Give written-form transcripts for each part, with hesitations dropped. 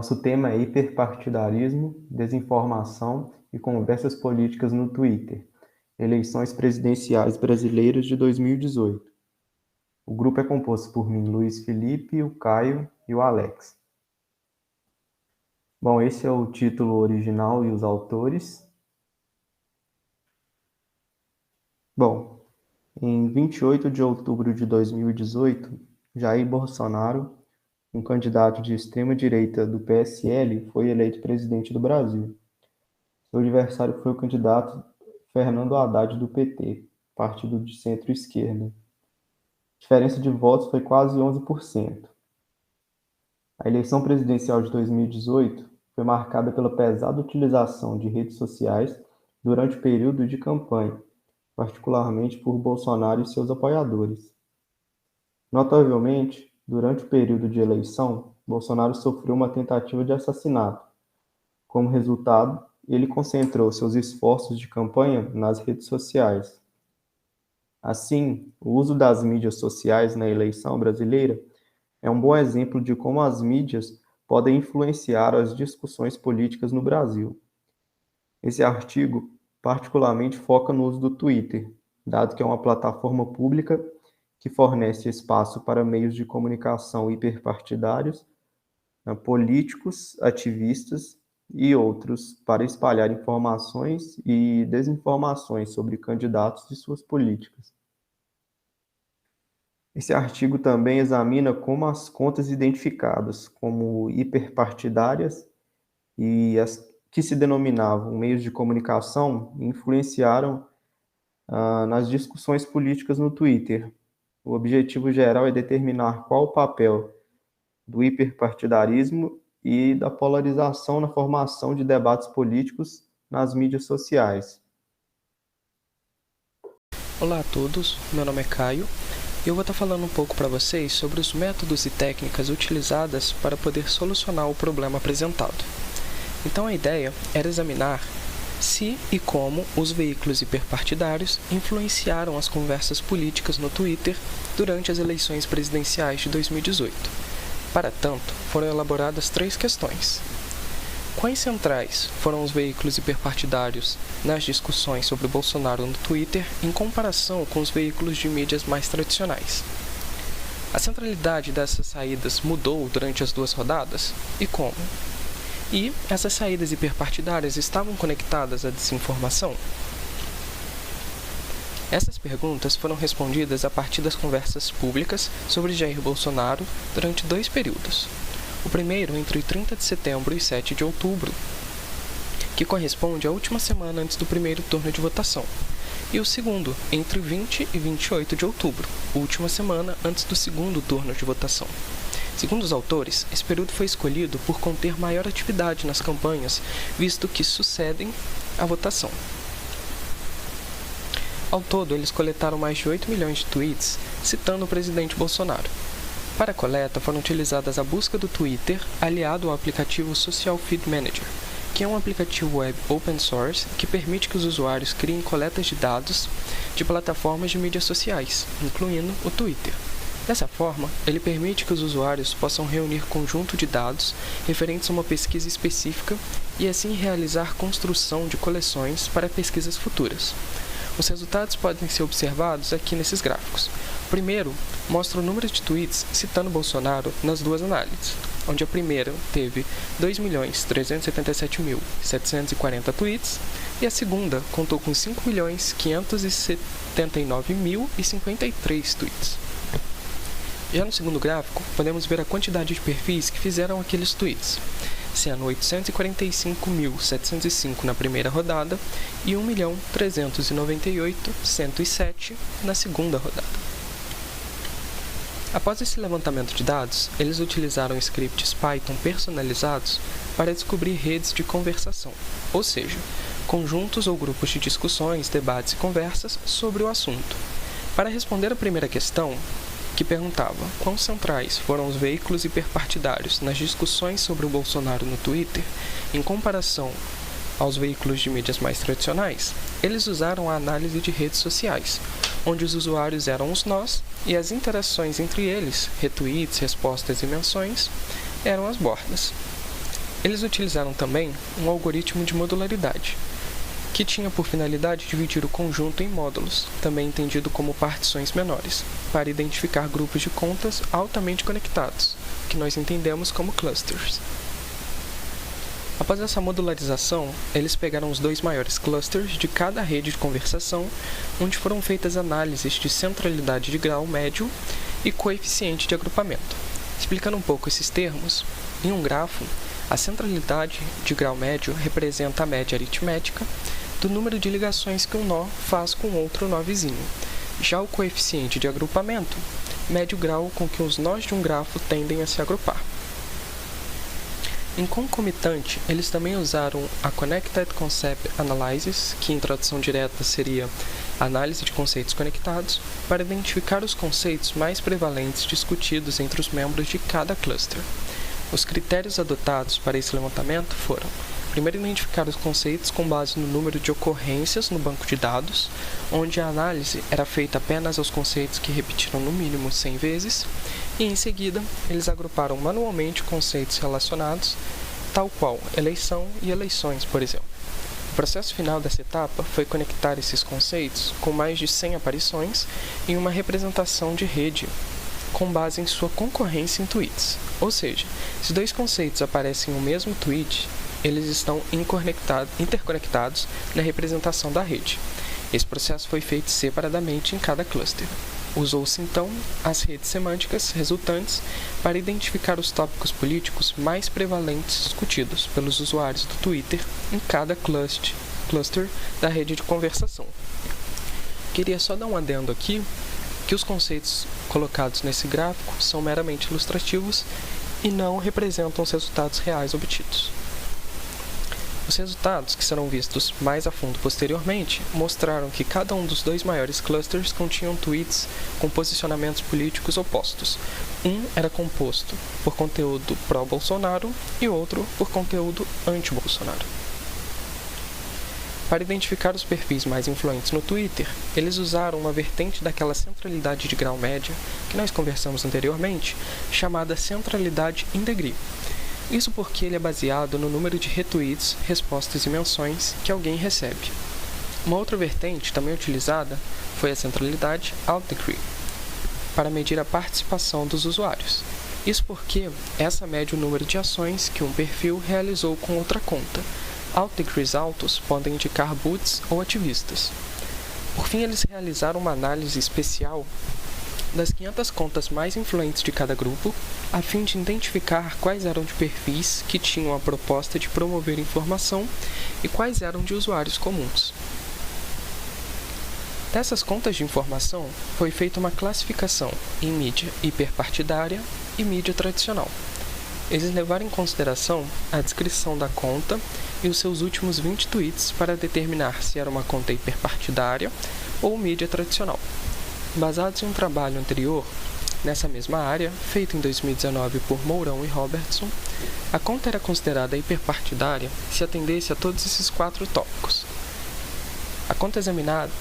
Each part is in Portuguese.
Nosso tema é hiperpartidarismo, desinformação e conversas políticas no Twitter. Eleições presidenciais brasileiras de 2018. O grupo é composto por mim, Luiz Felipe, o Caio e o Alex. Bom, esse é o título original e os autores. Bom, em 28 de outubro de 2018, Jair Bolsonaro, um candidato de extrema-direita do PSL, foi eleito presidente do Brasil. Seu adversário foi o candidato Fernando Haddad do PT, partido de centro-esquerda. A diferença de votos foi quase 11%. A eleição presidencial de 2018 foi marcada pela pesada utilização de redes sociais durante o período de campanha, particularmente por Bolsonaro e seus apoiadores. Notavelmente, durante o período de eleição, Bolsonaro sofreu uma tentativa de assassinato. Como resultado, ele concentrou seus esforços de campanha nas redes sociais. Assim, o uso das mídias sociais na eleição brasileira é um bom exemplo de como as mídias podem influenciar as discussões políticas no Brasil. Esse artigo particularmente foca no uso do Twitter, dado que é uma plataforma pública que fornece espaço para meios de comunicação hiperpartidários, políticos, ativistas e outros para espalhar informações e desinformações sobre candidatos e suas políticas. Esse artigo também examina como as contas identificadas como hiperpartidárias e as que se denominavam meios de comunicação influenciaram nas discussões políticas no Twitter. O objetivo geral é determinar qual o papel do hiperpartidarismo e da polarização na formação de debates políticos nas mídias sociais. Olá a todos, meu nome é Caio e eu vou estar falando um pouco para vocês sobre os métodos e técnicas utilizadas para poder solucionar o problema apresentado. Então a ideia era examinar se e como os veículos hiperpartidários influenciaram as conversas políticas no Twitter durante as eleições presidenciais de 2018. Para tanto, foram elaboradas 3 questões. Quais centrais foram os veículos hiperpartidários nas discussões sobre Bolsonaro no Twitter em comparação com os veículos de mídias mais tradicionais? A centralidade dessas saídas mudou durante as 2 rodadas? E como? E essas saídas hiperpartidárias estavam conectadas à desinformação? Essas perguntas foram respondidas a partir das conversas públicas sobre Jair Bolsonaro durante 2 períodos. O primeiro entre 30 de setembro e 7 de outubro, que corresponde à última semana antes do primeiro turno de votação, e o segundo entre 20 e 28 de outubro, última semana antes do segundo turno de votação. Segundo os autores, esse período foi escolhido por conter maior atividade nas campanhas, visto que sucedem à votação. Ao todo, eles coletaram mais de 8 milhões de tweets citando o presidente Bolsonaro. Para a coleta, foram utilizadas a busca do Twitter, aliado ao aplicativo Social Feed Manager, que é um aplicativo web open source que permite que os usuários criem coletas de dados de plataformas de mídias sociais, incluindo o Twitter. Dessa forma, ele permite que os usuários possam reunir conjunto de dados referentes a uma pesquisa específica e assim realizar construção de coleções para pesquisas futuras. Os resultados podem ser observados aqui nesses gráficos. O primeiro mostra o número de tweets citando Bolsonaro nas 2 análises, onde a primeira teve 2.377.740 tweets e a segunda contou com 5.579.053 tweets. Já no segundo gráfico, podemos ver a quantidade de perfis que fizeram aqueles tweets, sendo 845.705 na primeira rodada e 1.398.107 na segunda rodada. Após esse levantamento de dados, eles utilizaram scripts Python personalizados para descobrir redes de conversação, ou seja, conjuntos ou grupos de discussões, debates e conversas sobre o assunto. Para responder a primeira questão, que perguntava quão centrais foram os veículos hiperpartidários nas discussões sobre o Bolsonaro no Twitter, em comparação aos veículos de mídias mais tradicionais, eles usaram a análise de redes sociais, onde os usuários eram os nós e as interações entre eles, retweets, respostas e menções, eram as bordas. Eles utilizaram também um algoritmo de modularidade, que tinha por finalidade dividir o conjunto em módulos, também entendido como partições menores, para identificar grupos de contas altamente conectados, que nós entendemos como clusters. Após essa modularização, eles pegaram os 2 maiores clusters de cada rede de conversação, onde foram feitas análises de centralidade de grau médio e coeficiente de agrupamento. Explicando um pouco esses termos, em um grafo, a centralidade de grau médio representa a média aritmética do número de ligações que um nó faz com outro nó vizinho. Já o coeficiente de agrupamento mede o grau com que os nós de um grafo tendem a se agrupar. Em concomitante, eles também usaram a Connected Concept Analysis, que em tradução direta seria análise de conceitos conectados, para identificar os conceitos mais prevalentes discutidos entre os membros de cada cluster. Os critérios adotados para esse levantamento foram: primeiro, identificar os conceitos com base no número de ocorrências no banco de dados, onde a análise era feita apenas aos conceitos que repetiram no mínimo 100 vezes, e em seguida, eles agruparam manualmente conceitos relacionados, tal qual eleição e eleições, por exemplo. O processo final dessa etapa foi conectar esses conceitos com mais de 100 aparições em uma representação de rede com base em sua concorrência em tweets. Ou seja, se 2 conceitos aparecem no mesmo tweet, eles estão interconectados na representação da rede. Esse processo foi feito separadamente em cada cluster. Usou-se, então, as redes semânticas resultantes para identificar os tópicos políticos mais prevalentes discutidos pelos usuários do Twitter em cada cluster da rede de conversação. Queria só dar um adendo aqui, que os conceitos colocados nesse gráfico são meramente ilustrativos e não representam os resultados reais obtidos. Os resultados, que serão vistos mais a fundo posteriormente, mostraram que cada um dos 2 maiores clusters continham tweets com posicionamentos políticos opostos. Um era composto por conteúdo pró-Bolsonaro e outro por conteúdo anti-Bolsonaro. Para identificar os perfis mais influentes no Twitter, eles usaram uma vertente daquela centralidade de grau média que nós conversamos anteriormente, chamada centralidade in degree. Isso porque ele é baseado no número de retweets, respostas e menções que alguém recebe. Uma outra vertente também utilizada foi a centralidade out degree, para medir a participação dos usuários. Isso porque essa mede o número de ações que um perfil realizou com outra conta. Out degrees altos podem indicar boots ou ativistas. Por fim, eles realizaram uma análise especial das 500 contas mais influentes de cada grupo, a fim de identificar quais eram de perfis que tinham a proposta de promover informação e quais eram de usuários comuns. Dessas contas de informação, foi feita uma classificação em mídia hiperpartidária e mídia tradicional. Eles levaram em consideração a descrição da conta e os seus últimos 20 tweets para determinar se era uma conta hiperpartidária ou mídia tradicional. Basados em um trabalho anterior, nessa mesma área, feito em 2019 por Mourão e Robertson, a conta era considerada hiperpartidária se atendesse a todos esses 4 tópicos. A conta examinada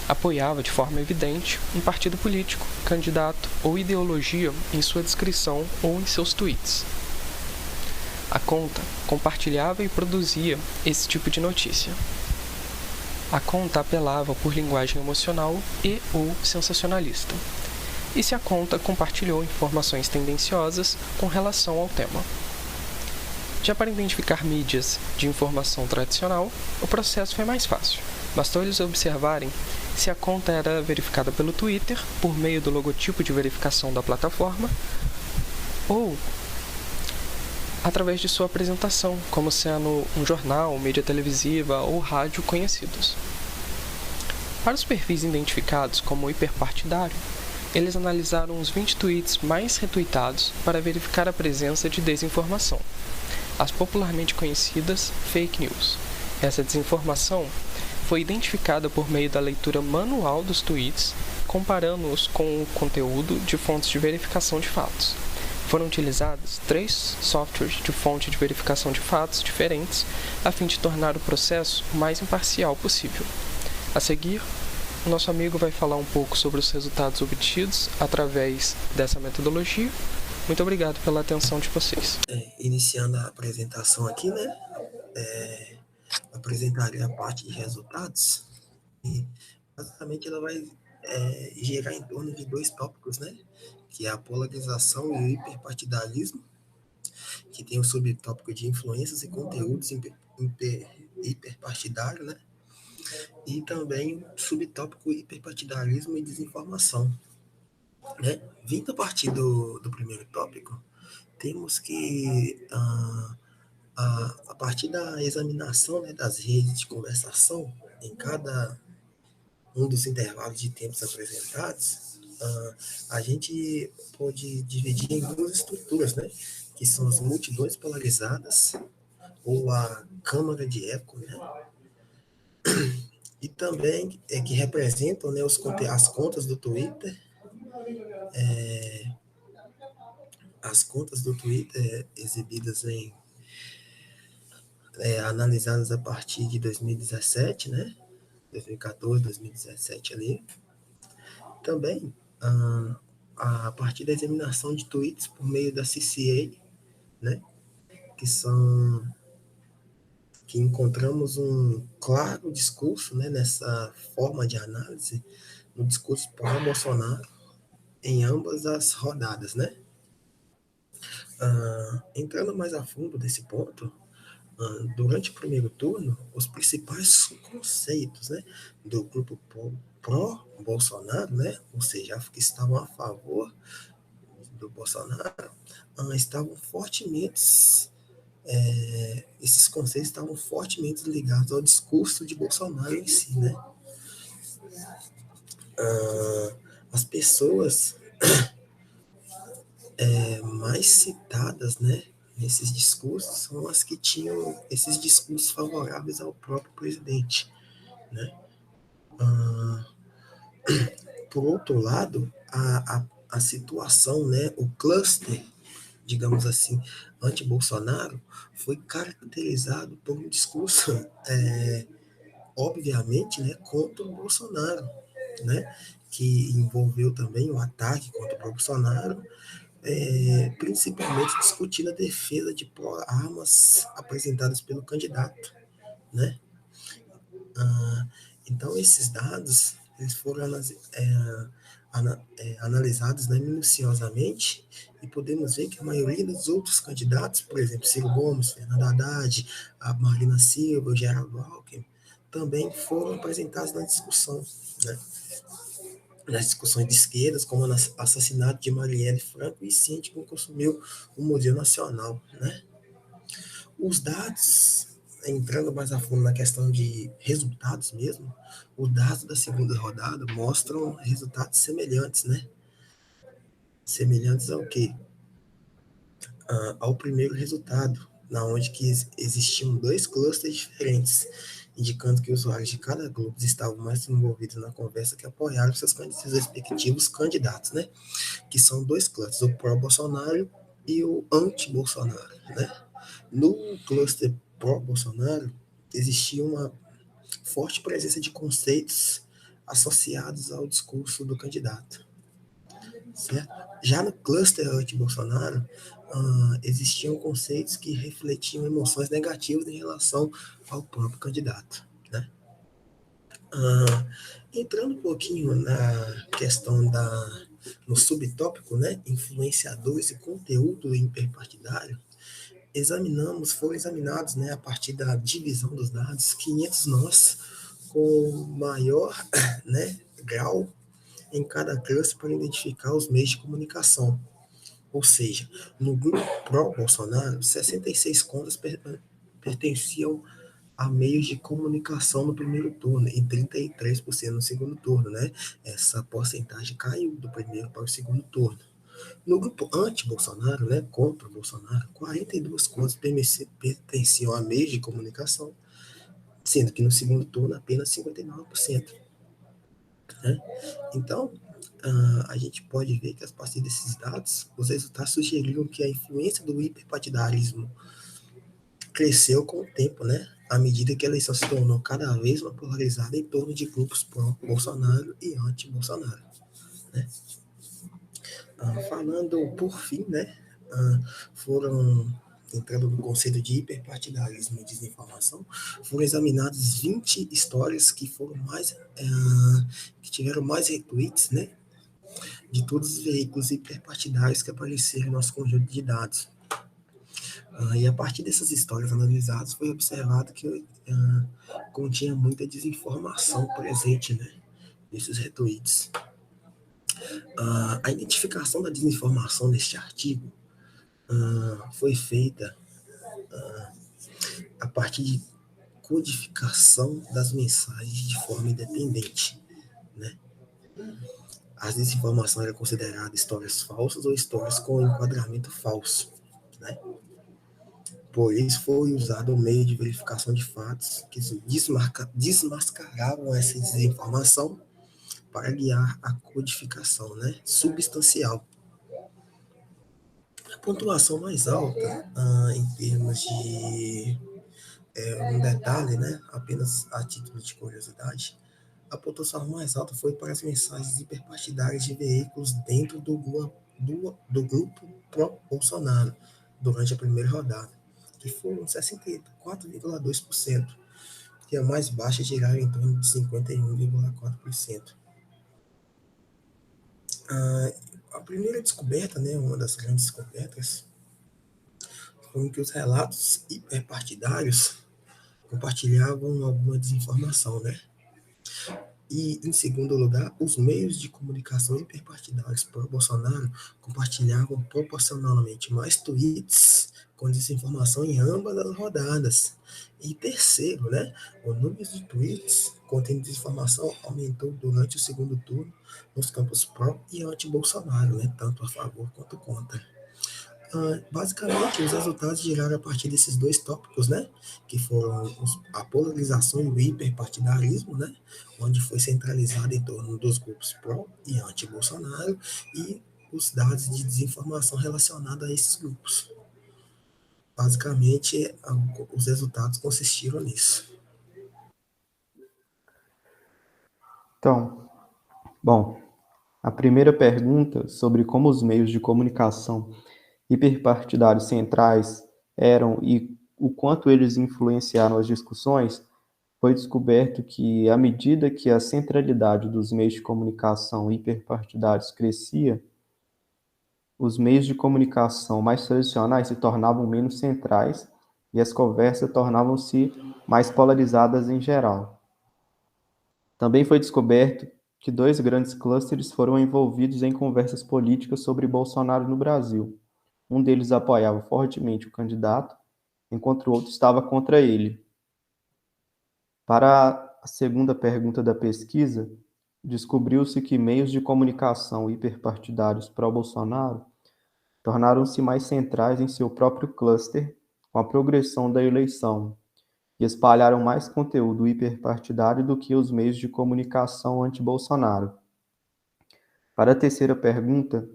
apoiava de forma evidente um partido político, candidato ou ideologia em sua descrição ou em seus tweets. A conta compartilhava e produzia esse tipo de notícia. A conta apelava por linguagem emocional e ou sensacionalista. E se a conta compartilhou informações tendenciosas com relação ao tema. Já para identificar mídias de informação tradicional, o processo foi mais fácil. Bastou eles observarem se a conta era verificada pelo Twitter, por meio do logotipo de verificação da plataforma, ou através de sua apresentação, como sendo um jornal, mídia televisiva ou rádio conhecidos. Para os perfis identificados como hiperpartidário, eles analisaram os 20 tweets mais retweetados para verificar a presença de desinformação, as popularmente conhecidas fake news. Essa desinformação foi identificada por meio da leitura manual dos tweets, comparando-os com o conteúdo de fontes de verificação de fatos. Foram utilizados 3 softwares de fonte de verificação de fatos diferentes, a fim de tornar o processo o mais imparcial possível. A seguir, o nosso amigo vai falar um pouco sobre os resultados obtidos através dessa metodologia Muito obrigado pela atenção de vocês. Iniciando a apresentação aqui, né? Apresentarei a parte de resultados e basicamente ela vai girar em torno de dois tópicos, né? Que é a polarização e o hiperpartidarismo, que tem o subtópico de influências e conteúdos hiperpartidário, né? E também o subtópico hiperpartidarismo e desinformação, né? Vindo a partir do primeiro tópico, temos que a partir da examinação, né, das redes de conversação em cada um dos intervalos de tempos apresentados, a gente pode dividir em duas estruturas, né, que são as multidões polarizadas ou a câmara de eco, né, e também que representam, né, as contas do Twitter, as contas do Twitter exibidas analisadas a partir de 2017, né, 2014, 2017 ali. Também, a partir da examinação de tweets por meio da CCA, né, que encontramos um claro discurso, né, nessa forma de análise, no discurso pró-Bolsonaro em ambas as rodadas, né. Entrando mais a fundo desse ponto, durante o primeiro turno, os principais conceitos, né, do grupo pró-Bolsonaro, né, ou seja, que estavam a favor do Bolsonaro, estavam fortemente, esses conceitos estavam fortemente ligados ao discurso de Bolsonaro em si, né. As pessoas mais citadas, né, nesses discursos são as que tinham esses discursos favoráveis ao próprio presidente, né. Por outro lado, a situação, né, o cluster, digamos assim, anti-Bolsonaro, foi caracterizado por um discurso, obviamente, né, contra o Bolsonaro, né, que envolveu também o ataque contra o Bolsonaro, principalmente discutindo a defesa de armas apresentadas pelo candidato, né? Então, esses dados eles foram analisados, né, minuciosamente, e podemos ver que a maioria dos outros candidatos, por exemplo, Ciro Gomes, Fernando Haddad, a Marina Silva, o Geraldo Alckmin, também foram apresentados na discussão, né? Nas discussões de esquerdas, como o assassinato de Marielle Franco e Cinti, que consumiu o Museu Nacional, né? Os dados, entrando mais a fundo na questão de resultados mesmo, os dados da segunda rodada mostram resultados semelhantes, né? Semelhantes ao quê? Ao primeiro resultado, na onde que existiam dois clusters diferentes, indicando que usuários de cada grupo estavam mais envolvidos na conversa que apoiaram seus respectivos candidatos, né? Que são dois clusters, o pró-Bolsonaro e o anti-Bolsonaro, né? No cluster pró-Bolsonaro, existia uma forte presença de conceitos associados ao discurso do candidato, certo? Já no cluster anti-Bolsonaro, existiam conceitos que refletiam emoções negativas em relação ao próprio candidato, né? Entrando um pouquinho na questão no subtópico, né, influenciadores e conteúdo hiperpartidário, foram examinados, né, a partir da divisão dos dados, 500 nós com maior, né, grau em cada cluster para identificar os meios de comunicação. Ou seja, no grupo pró-Bolsonaro, 66 contas pertenciam a meios de comunicação no primeiro turno e 33% no segundo turno, né? Essa porcentagem caiu do primeiro para o segundo turno. No grupo anti-Bolsonaro, né, contra o Bolsonaro, 42 contas pertenciam a meios de comunicação, sendo que no segundo turno apenas 59%. Né? Então, a gente pode ver que a partir desses dados, os resultados sugeriram que a influência do hiperpartidarismo cresceu com o tempo, né? À medida que a eleição se tornou cada vez mais polarizada em torno de grupos pró-Bolsonaro e anti-Bolsonaro, né? Falando por fim, né, foram, entrando no conceito de hiperpartidarismo e desinformação, foram examinadas 20 histórias que foram mais, que tiveram mais retweets, né, de todos os veículos hiperpartidários que apareceram em nosso conjunto de dados. E a partir dessas histórias analisadas, foi observado que continha muita desinformação presente, né, nesses retweets. A identificação da desinformação neste artigo foi feita a partir de codificação das mensagens de forma independente, né? As desinformações eram consideradas histórias falsas ou histórias com enquadramento falso, né? Por isso foi usado o meio de verificação de fatos que desmascaravam essa desinformação para guiar a codificação, né, substancial. A pontuação mais alta, em termos de um detalhe, né, apenas a título de curiosidade, a pontuação mais alta foi para as mensagens hiperpartidárias de veículos dentro do grupo pró-Bolsonaro durante a primeira rodada, que foram 64,2%, e a mais baixa giraram em torno de 51,4%. A primeira descoberta, né, uma das grandes descobertas, foi que os relatos hiperpartidários compartilhavam alguma desinformação, né? E, em segundo lugar, os meios de comunicação hiperpartidários pró-Bolsonaro compartilhavam proporcionalmente mais tweets com desinformação em ambas as rodadas. E terceiro, né, o número de tweets contendo desinformação aumentou durante o segundo turno nos campos pró e anti-Bolsonaro, né, tanto a favor quanto contra. Basicamente, os resultados giraram a partir desses dois tópicos, né? Que foram a polarização e o hiperpartidarismo, né? Onde foi centralizado em torno dos grupos pró e anti-Bolsonaro e os dados de desinformação relacionados a esses grupos. Basicamente, os resultados consistiram nisso. Então, bom, a primeira pergunta sobre como os meios de comunicação hiperpartidários centrais eram e o quanto eles influenciaram as discussões, foi descoberto que, à medida que a centralidade dos meios de comunicação hiperpartidários crescia, os meios de comunicação mais tradicionais se tornavam menos centrais e as conversas tornavam-se mais polarizadas em geral. Também foi descoberto que dois grandes clusters foram envolvidos em conversas políticas sobre Bolsonaro no Brasil. Um deles apoiava fortemente o candidato, enquanto o outro estava contra ele. Para a segunda pergunta da pesquisa, descobriu-se que meios de comunicação hiperpartidários pró-Bolsonaro tornaram-se mais centrais em seu próprio cluster com a progressão da eleição e espalharam mais conteúdo hiperpartidário do que os meios de comunicação anti-Bolsonaro. Para a terceira pergunta,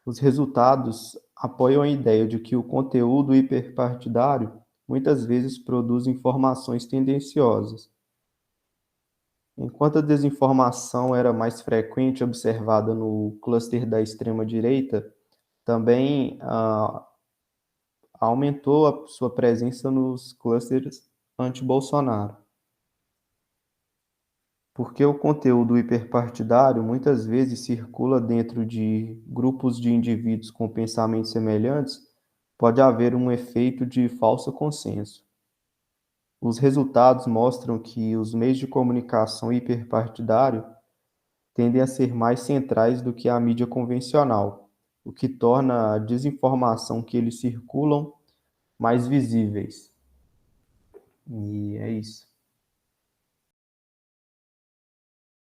os resultados apoiam a ideia de que o conteúdo hiperpartidário muitas vezes produz informações tendenciosas. Enquanto a desinformação era mais frequente observada no cluster da extrema-direita, também aumentou a sua presença nos clusters anti-Bolsonaro. Porque o conteúdo hiperpartidário muitas vezes circula dentro de grupos de indivíduos com pensamentos semelhantes, pode haver um efeito de falso consenso. Os resultados mostram que os meios de comunicação hiperpartidário tendem a ser mais centrais do que a mídia convencional, o que torna a desinformação que eles circulam mais visíveis. E é isso.